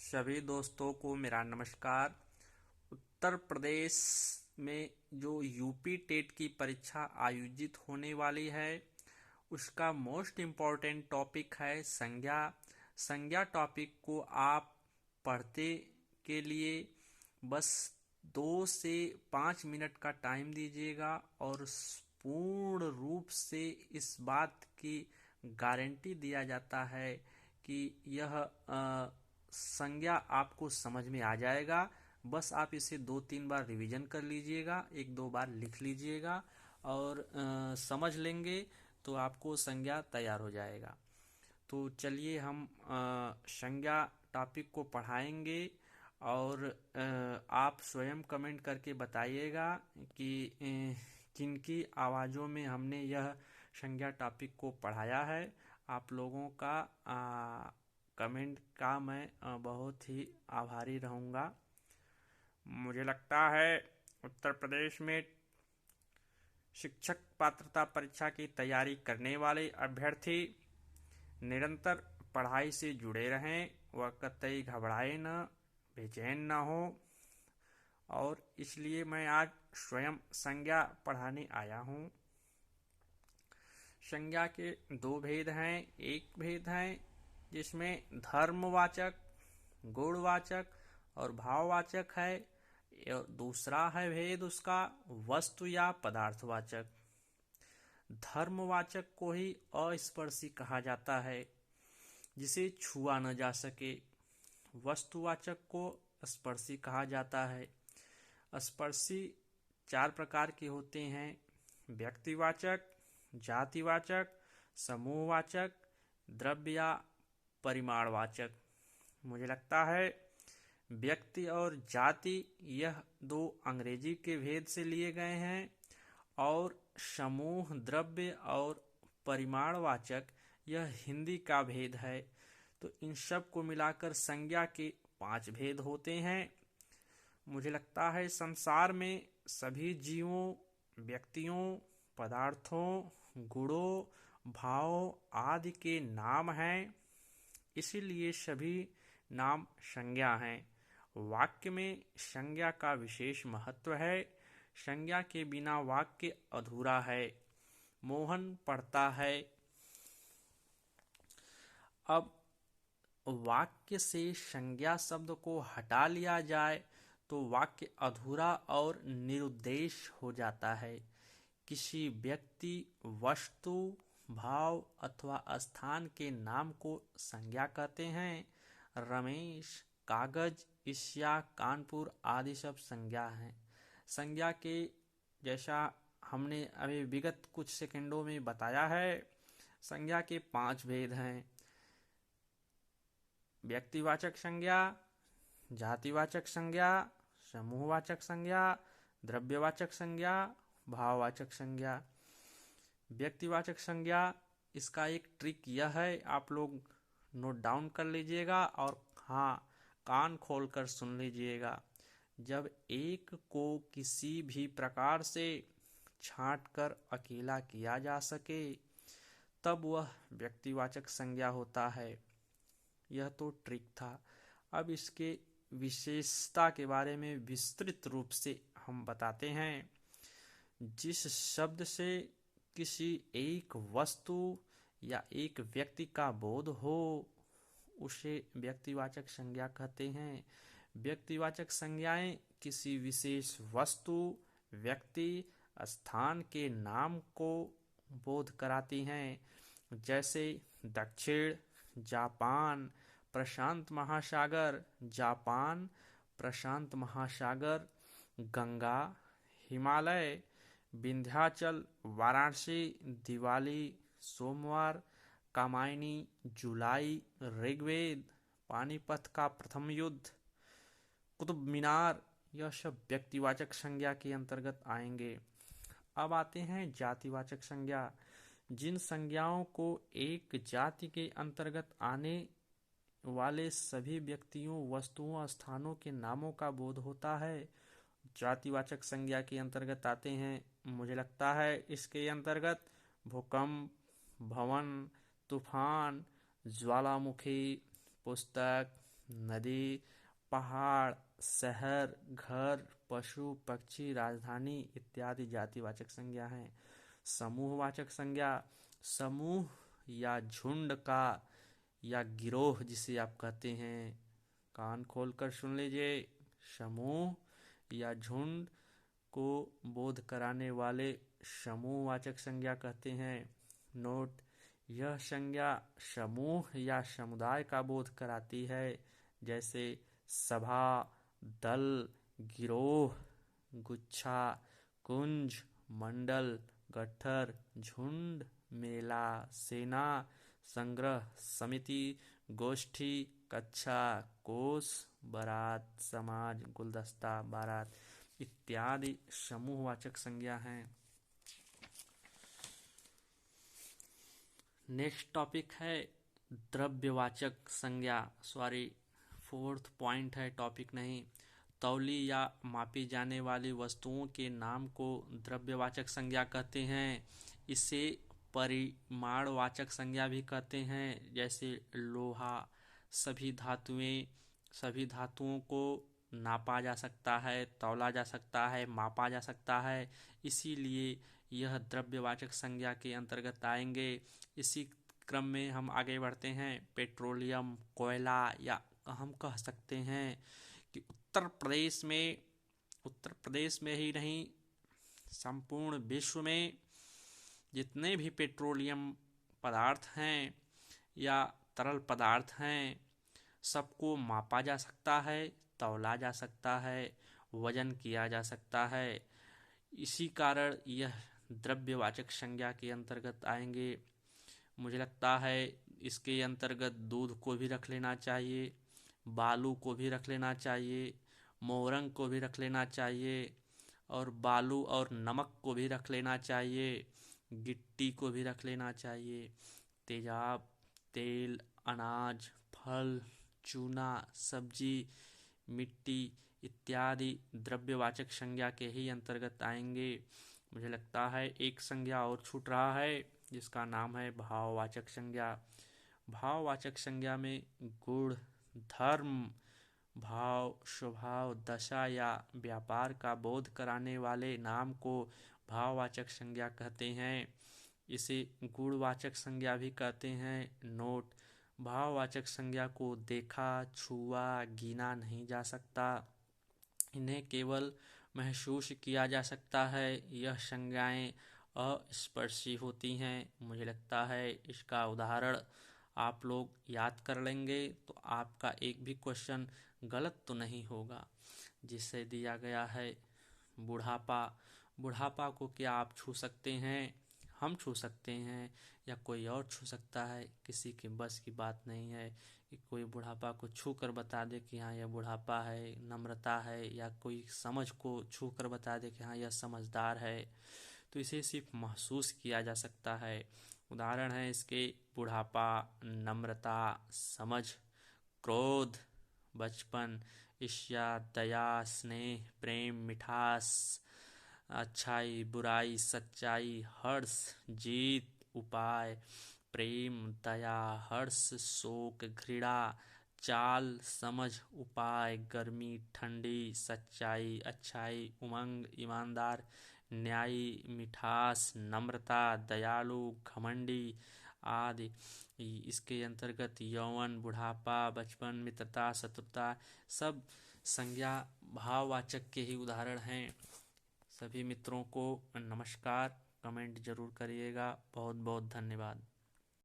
सभी दोस्तों को मेरा नमस्कार। उत्तर प्रदेश में जो यूपी टेट की परीक्षा आयोजित होने वाली है उसका मोस्ट इम्पॉर्टेंट टॉपिक है संज्ञा। संज्ञा टॉपिक को आप पढ़ते के लिए बस 2 से 5 मिनट का टाइम दीजिएगा और पूर्ण रूप से इस बात की गारंटी दिया जाता है कि यह संज्ञा आपको समझ में आ जाएगा। बस आप इसे 2-3 बार रिवीजन कर लीजिएगा, 1-2 बार लिख लीजिएगा और समझ लेंगे तो आपको संज्ञा तैयार हो जाएगा। तो चलिए हम संज्ञा टॉपिक को पढ़ाएंगे और आप स्वयं कमेंट करके बताइएगा कि किनकी आवाज़ों में हमने यह संज्ञा टॉपिक को पढ़ाया है। आप लोगों का कमेंट का मैं बहुत ही आभारी रहूँगा। मुझे लगता है उत्तर प्रदेश में शिक्षक पात्रता परीक्षा की तैयारी करने वाले अभ्यर्थी निरंतर पढ़ाई से जुड़े रहें, वह कतई घबराए न, बेचैन न हो। और इसलिए मैं आज स्वयं संज्ञा पढ़ाने आया हूँ। संज्ञा के 2 भेद हैं। एक भेद है जिसमें धर्मवाचक, गुणवाचक और भाववाचक है। दूसरा है भेद उसका वस्तु या पदार्थवाचक। धर्मवाचक को ही अस्पर्शी कहा जाता है, जिसे छुआ न जा सके। वस्तुवाचक को स्पर्शी कहा जाता है। स्पर्शी 4 प्रकार के होते हैं: व्यक्तिवाचक, जातिवाचक, समूहवाचक, द्रव्य या परिमाणवाचक। मुझे लगता है व्यक्ति और जाति यह 2 अंग्रेजी के भेद से लिए गए हैं और समूह, द्रव्य और परिमाणवाचक यह हिंदी का भेद है। तो इन सब को मिलाकर संज्ञा के 5 भेद होते हैं। मुझे लगता है संसार में सभी जीवों, व्यक्तियों, पदार्थों, गुणों, भावों आदि के नाम हैं, इसीलिए सभी नाम संज्ञा हैं। वाक्य में संज्ञा का विशेष महत्व है। संज्ञा के बिना वाक्य अधूरा है। मोहन पढ़ता है। अब वाक्य से संज्ञा शब्द को हटा लिया जाए तो वाक्य अधूरा और निरुद्देश हो जाता है। किसी व्यक्ति, वस्तु, भाव अथवा स्थान के नाम को संज्ञा कहते हैं। रमेश, कागज, ईर्ष्या, कानपुर आदि सब संज्ञा हैं। संज्ञा के जैसा हमने अभी विगत कुछ सेकंडों में बताया है, संज्ञा के 5 भेद हैं: व्यक्तिवाचक संज्ञा, जातिवाचक संज्ञा, समूहवाचक संज्ञा, द्रव्यवाचक संज्ञा, भाववाचक संज्ञा। व्यक्तिवाचक संज्ञा, इसका एक ट्रिक यह है, आप लोग नोट डाउन कर लीजिएगा और हाँ, कान खोलकर सुन लीजिएगा। जब एक को किसी भी प्रकार से छांटकर अकेला किया जा सके तब वह व्यक्तिवाचक संज्ञा होता है। यह तो ट्रिक था। अब इसके विशेषता के बारे में विस्तृत रूप से हम बताते हैं। जिस शब्द से किसी एक वस्तु या एक व्यक्ति का बोध हो उसे व्यक्तिवाचक संज्ञा कहते हैं। व्यक्तिवाचक संज्ञाएं किसी विशेष वस्तु, व्यक्ति, स्थान के नाम को बोध कराती हैं, जैसे दक्षिण, जापान, प्रशांत महासागर, जापान, प्रशांत महासागर, गंगा, हिमालय, विंध्याचल, वाराणसी, दिवाली, सोमवार, कामायनी, जुलाई, ऋग्वेद, पानीपत का प्रथम युद्ध, कुतुब मीनार, यह सब व्यक्तिवाचक संज्ञा के अंतर्गत आएंगे। अब आते हैं जातिवाचक संज्ञा। जिन संज्ञाओं को एक जाति के अंतर्गत आने वाले सभी व्यक्तियों, वस्तुओं, स्थानों के नामों का बोध होता है, जातिवाचक संज्ञा के अंतर्गत आते हैं। मुझे लगता है इसके अंतर्गत भूकंप, भवन, तूफान, ज्वालामुखी, पुस्तक, नदी, पहाड़, शहर, घर, पशु, पक्षी, राजधानी इत्यादि जातिवाचक संज्ञा हैं। समूहवाचक संज्ञा समूह या झुंड का या गिरोह जिसे आप कहते हैं, कान खोलकर सुन लीजिए, समूह या झुंड को बोध कराने वाले समूहवाचक संज्ञा कहते हैं। नोट: यह संज्ञा समूह या समुदाय का बोध कराती है, जैसे सभा, दल, गिरोह, गुच्छा, कुंज, मंडल, गट्ठर, झुंड, मेला, सेना, संग्रह, समिति, गोष्ठी, कक्षा, कोष, बारात, समाज, गुलदस्ता, बारात इत्यादि समूहवाचक संज्ञा हैं। नेक्स्ट टॉपिक है द्रव्यवाचक संज्ञा। सॉरी, फोर्थ पॉइंट है, टॉपिक नहीं। तौली या मापी जाने वाली वस्तुओं के नाम को द्रव्यवाचक संज्ञा कहते हैं। इसे परिमाणवाचक संज्ञा भी कहते हैं, जैसे लोहा। सभी धातुओं को नापा जा सकता है, तौला जा सकता है, मापा जा सकता है, इसीलिए यह द्रव्यवाचक संज्ञा के अंतर्गत आएंगे। इसी क्रम में हम आगे बढ़ते हैं। पेट्रोलियम, कोयला, या हम कह सकते हैं कि उत्तर प्रदेश में ही नहीं, संपूर्ण विश्व में जितने भी पेट्रोलियम पदार्थ हैं या तरल पदार्थ हैं, सबको मापा जा सकता है, तौला जा सकता है, वजन किया जा सकता है। इसी कारण यह द्रव्यवाचक संज्ञा के अंतर्गत आएंगे। मुझे लगता है इसके अंतर्गत दूध को भी रख लेना चाहिए, बालू को भी रख लेना चाहिए, मोरंग को भी रख लेना चाहिए, और बालू और नमक को भी रख लेना चाहिए, गिट्टी को भी रख लेना चाहिए। तेजाब, तेल, अनाज, फल, चूना, सब्जी, मिट्टी इत्यादि द्रव्यवाचक संज्ञा के ही अंतर्गत आएंगे। मुझे लगता है एक संज्ञा और छूट रहा है, जिसका नाम है भाववाचक संज्ञा। भाववाचक संज्ञा में गुण, धर्म, भाव, स्वभाव, दशा या व्यापार का बोध कराने वाले नाम को भाववाचक संज्ञा कहते हैं। इसे गुणवाचक संज्ञा भी कहते हैं। नोट: भाववाचक संज्ञा को देखा, छुआ, गिना नहीं जा सकता, इन्हें केवल महसूस किया जा सकता है। यह संज्ञाएं अस्पर्शी होती हैं। मुझे लगता है इसका उदाहरण आप लोग याद कर लेंगे तो आपका एक भी क्वेश्चन गलत तो नहीं होगा। जिसे दिया गया है बुढ़ापा। बुढ़ापा को क्या आप छू सकते हैं? हम छू सकते हैं या कोई और छू सकता है? किसी के बस की बात नहीं है कि कोई बुढ़ापा को छू कर बता दे कि हाँ यह बुढ़ापा है, नम्रता है, या कोई समझ को छू कर बता दे कि हाँ यह समझदार है। तो इसे सिर्फ महसूस किया जा सकता है। उदाहरण है इसके बुढ़ापा, नम्रता, समझ, क्रोध, बचपन, ईर्ष्या, दया, स्नेह, प्रेम, मिठास, अच्छाई, बुराई, सच्चाई, हर्ष, जीत, उपाय, प्रेम, दया, हर्ष, शोक, घृणा, चाल, समझ, उपाय, गर्मी, ठंडी, सच्चाई, अच्छाई, उमंग, ईमानदार, न्यायी, मिठास, नम्रता, दयालु, घमंडी आदि। इसके अंतर्गत यौवन, बुढ़ापा, बचपन, मित्रता, शत्रुता सब संज्ञा भाववाचक के ही उदाहरण हैं। सभी मित्रों को नमस्कार। कमेंट जरूर करिएगा। बहुत बहुत धन्यवाद।